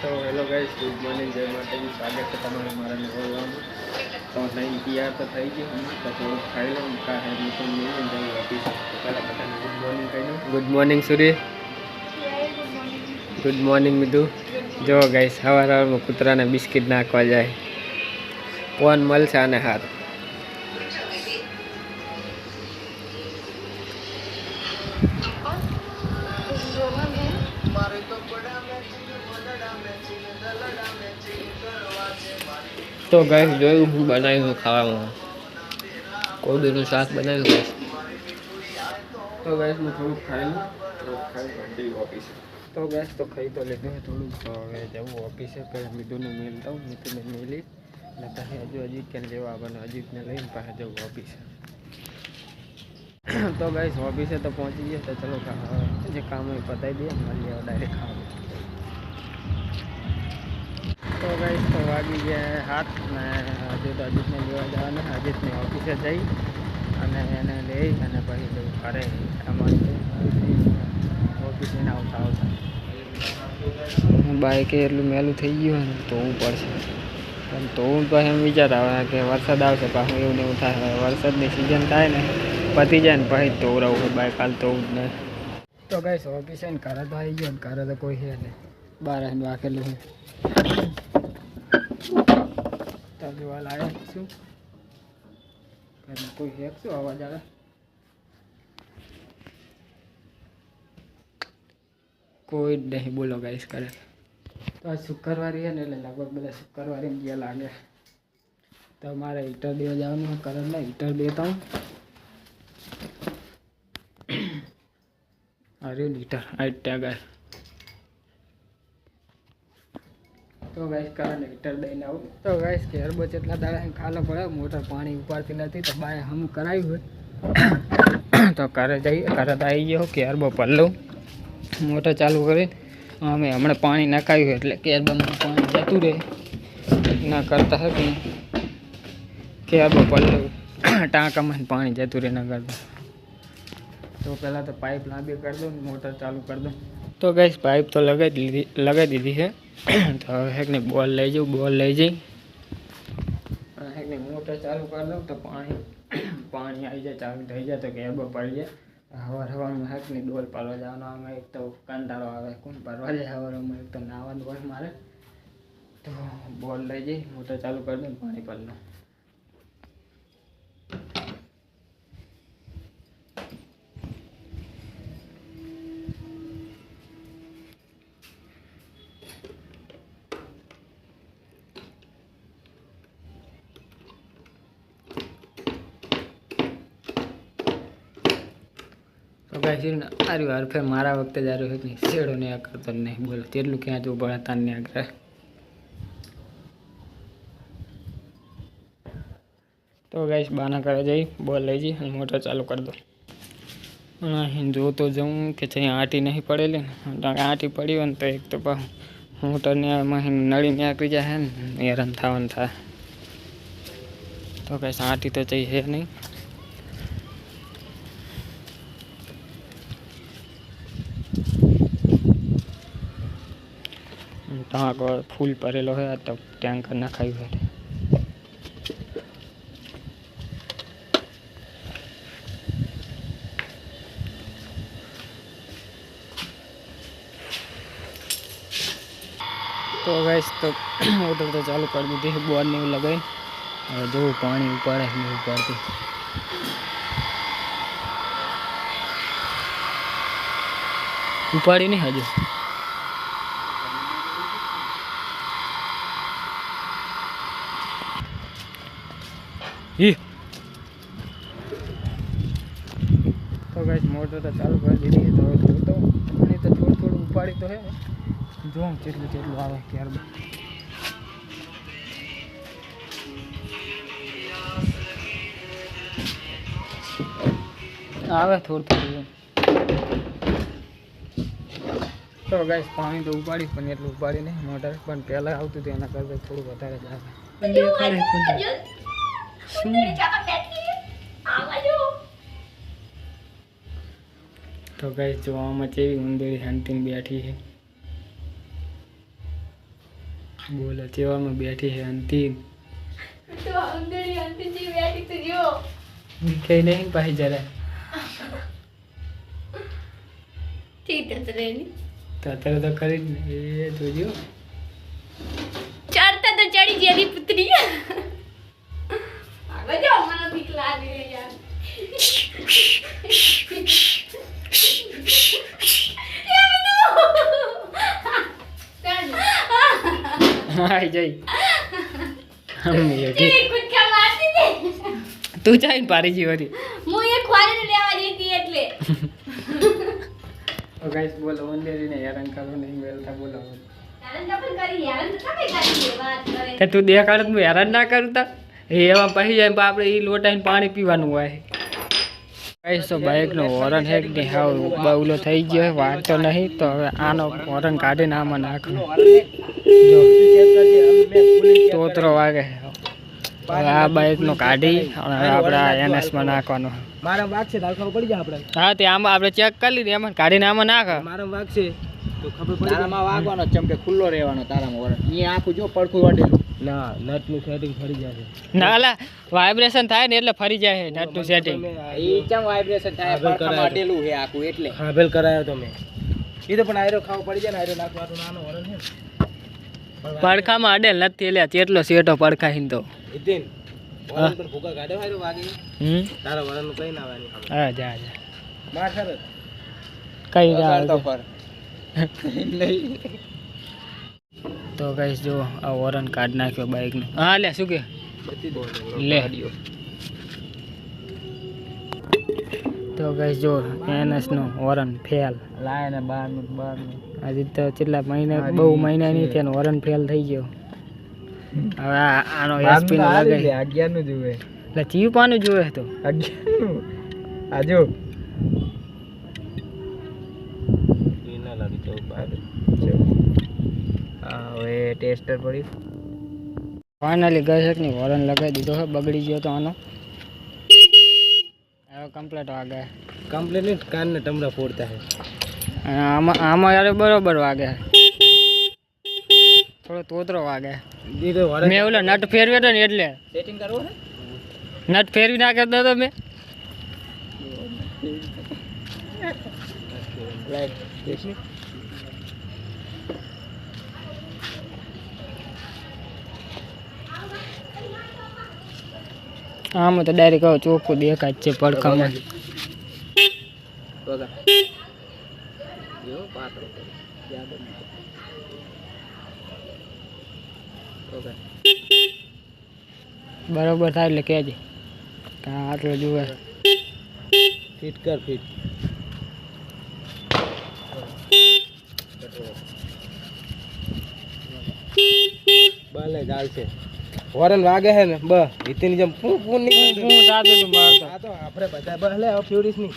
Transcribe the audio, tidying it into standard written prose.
तो hello guys, good morning, जय माता दी। स्वागत है તમારું મારા નવા વ્લોગમાં। તો નહીં તૈયાર તો થઈ ગયું, તો થોડુંક ખાઈ લઉં કા હે મિશન નહીં જવું ઓફિસ। તો પહેલાં બધાને ગુડ મોર્નિંગ કહી દઉં। ગુડ મોર્નિંગ સૂર્ય, ગુડ મોર્નિંગ મિતુ। જો ગાઈસ સવારમાં કૂતરાને બિસ્કિટ નાખવા જાય, ફોન મળશે આને હાથ। तो गाइस જોયું હું બનાવ્યું ખાવામાં, કોબીનું શાક બનાવ્યું ગાઈસ। તો ગાઈસ હું થોડુંક ખાઈ લઉં, થોડુંક ખાઈ ઘંટી ઓફિસે। તો ગાઈસ તો ખાઈ તો લીધું થોડુંક, તો હવે જવું ઓફિસે। પહેલાં મિતુને મેલતા હું, મિતુને મેલી એટલે પછી હજી ક્યાં લેવા આવવાનું, અજીતને લઈને પાછા જવું ઓફિસે। તો ગાઈસ ઓફિસે તો પહોંચી ગયા, તો ચલો જે કામ હોય પતાવી દઈએ, મળીએ ડાયરેક્ટ ખાવા। तो गाइस तो वागी गया हाथ ने हजू तो अजीतने लेवा जवाना, अजीतने ऑफिसे जई અને એને લઈ અને પછી જવું ઘરે। ઓફિસે આવતા આવતા બાઈકે એટલું મેલું થઈ ગયું ને ધોવું પડશે। પણ ધોવું પછી એમ વિચાર આવે કે વરસાદ આવશે, પાછું એવું ને એવું થાય। વરસાદની સિઝન થાય ને પતી જાય ને પછી ધોવરાવું હોય બાઈક, હાલ ધોવું જ નહીં। તો ગાઈસ ઓફિસે ને ઘરે તો આવી ગયો ને ઘરે તો કોઈ છે નહીં, બહાર આવીને વાકેલું છે। વાલ આવ્યા શું કોઈ હેક શું અવાજ આવે? કોઈ જ નહીં, બોલો ગાઈસ કરે। તો આ શુક્રવારી છે ને એટલે લગભગ બધા શુક્રવારે ગયા લાગે। તો મારે હીટર દેવા જવાનું કરે ને હીટર દેતા હું। અરે હીટર આઈટ ગાય। तो गाइस कारण हीटर दईने आऊँ। तो गाइस के हरबो जेटला दाड़ा खालो पड़े, मोटर पानी उपाड़ती नहीं तो बाय हम करायु है। तो करे जाइए, करे तो आई गयो के हरबो भर लूँ, मोटर चालू करी अमे हमणे पानी नाखायु है એટલે કે હરબામાં પાણી જતું રહે ના કરતા है कि के हरबो भर लूँ टाँकाમાં पानी जતું રહે ना करता। तो पहला तो पाइप लांबी कर दो, मोटर चालू कर दो। तो गाइस पाइप तो लगा दीदी है। तो है कि बॉल ले जाऊँ, बॉल ले जाई है कि मोटर चालू कर दो तो पानी पानी आई जाए, चालू थी जाए तो गेबो पड़ जाए। हवा हवा में है कि डोल पालवा जाना, में एक तो कंटाळो आवे, कोण भरवा जाए हवा में, एक तो नाहवानुं होय मारे। तो बॉल ले जाई, मोटर चालू कर दो, पानी भर लो। तो गाइस अरे यार फिर मारा वक्त जा रहा है कि शेड़ो नहीं करता नहीं, बोलो तेरलू क्या जो बड़ा तान नहीं आकर। तो गाइस बाना करे जाई, बॉल ले जी, मोटर चालू कर दो। जो तो जाऊँ कि चाहिए आटी नहीं पड़ेली ना, आटी पड़ी हो तो एक तो मोटर ने नड़ी में आकरी जाए हैरान थावन था। तो गाइस आटी तो चाहिए नहीं। टाँक फूल भरेलो है तो टैंकर नाखायु है। तो गाइस तो मोटर तो चालू कर दी थी, बोर्ड नहीं लगाई और जो पानी उपाड़े नहीं उपाड़ती। उपाड़ी नहीं हजू तो गाइस मोटर तो चालू कर दी थी। तो पानी तो थोड़ी थोड़ी उपाड़ी तो है, जो चेटलू चेटलू आवे कि यार आवे थोड़ी थोड़ी। तो गाइस पानी तो उपाड़ी पण એટલું ઉપાડી નહીં મોટર, પણ પહેલા આવતું હતું એના કરતાં થોડું વધારે જ આવે। तो गाइस जो आम चेवी उंदरी हंटिंग बैठी है। બોલો ચેવામાં બેઠી છે અંતિમ તો અંદર અંતિમ જી બેઠી તો જો કઈ નહીં પાછી જરા ઠીક છે રેની તો અત્યારે તો કરી જ ને એ જોજો ચડતા તો ચડી જેની પુત્રી આગળ જાઓ મને બીક લાગે યાર હાય જઈ કેવી કુદકા મારતી દે તું જાય પારી જી વરી હું એ ખવારીને લેવા જઈતી એટલે તો ગાઈસ બોલો વંદેરીને હેરાન કરો નહીં મેલતા બોલો હેરાન તો પણ કરી હેરાન તો તમે કરી વાત કરે તે તું દેખાડ હું હેરાન ના કરતા એમાં પછી જાય આપણે એ લોટાઈને પાણી પીવાનું હોય ગાઈસ તો બાઇકનો હોરન હે કે હાવ બાવલો થઈ ગયો વાંચતો નહીં તો હવે આનો હોરન કાઢીને આમાં નાખો જો તોતરો વાગે હવે આ બાઇકનો કાઢી અને આપણે આ એનએસમાં નાખવાનો મારા વાગ છે તાર ખબર પડી જાય આપણે હા તે આમાં આપણે ચેક કરી લીધી એમાં કાઢીને આમાં નાખ મારા વાગ છે તો ખબર પડી તારામાં વાગવાનો ચમ કે ખુલ્લો રહેવાનો તારામાં વરણ અહીંયા આખું જો પડખું વાટેલું ના નટ નું સેટિંગ ફરી જાય ના અલા વાઇબ્રેશન થાય ને એટલે ફરી જાય નટનું સેટિંગ ઈ ચમ વાઇબ્રેશન થાય આગળ પડખામાં કરાય. અડેલું છે આખું એટલે હાબેલ કરાયો તો મેં એ તો પણ આયરો ખાવ પડી જાય ને આયરો નાખવાનું નાનો વરણ છે પડખામાં અડેલ નથી એટલે કેટલો સેટો પડખાઈને તો ઇતિન વરણ પર ભૂકા કાઢે આયરો વાગી તારા વરણ નું કઈ ના આવવાની હા જા જા માર સરસ કઈ ના વગાડતો પર તો ગાઈસ જો આ વોરન કાઢ નાખ્યો બાઇકનું હા લે શું કે લે તો ગાઈસ જો એનએસ નું વોરન ફેલ લાય ને બહારનું આજે તો કેટલા મહિના બહુ મહિના નહીં થયા વોરન ફેલ થઈ ગયો હવે આનો એસપી નો લગાઈ 11 નું જોવે એટલે ચીપાનું જોવે તો 11 નું આજો ના લાગી તો બહાર હવે ટેસ્ટર પડી ફાઇનલી ગઈ વોરન લગાવી દીધો છે બગડી ગયો તો આનો હવે કમ્પ્લીટ વાગે કમ્પ્લીટ નહીં કાન ને ટમરા ફોડતા હે અને આમાં યાર બરોબર વાગે થોડો તોતરો વાગે દીધો વરણ મેં ઓલો નટ ફેરવ્યો હતો ને એટલે સેટિંગ કરવું ને નટ ફેરવી નાખ્યો હતો મેં લાઈટ દેખની આમાં તો ડાયરેક્ટ ચોખ્ખું દેખાય જ છે પડખામાં વગા જો પાતળો યાદ વગા બરોબર થાય એટલે કહેજે કે આટલો જુએ ફિટ કર ફિટ ભલે ચાલશે વરણ વાગે હે ને બ ઇતની જેમ પૂ પૂ નીકળે હું દાદુ તું મારતો આ તો આપણે બધા ભલે ફ્યુરિસ ની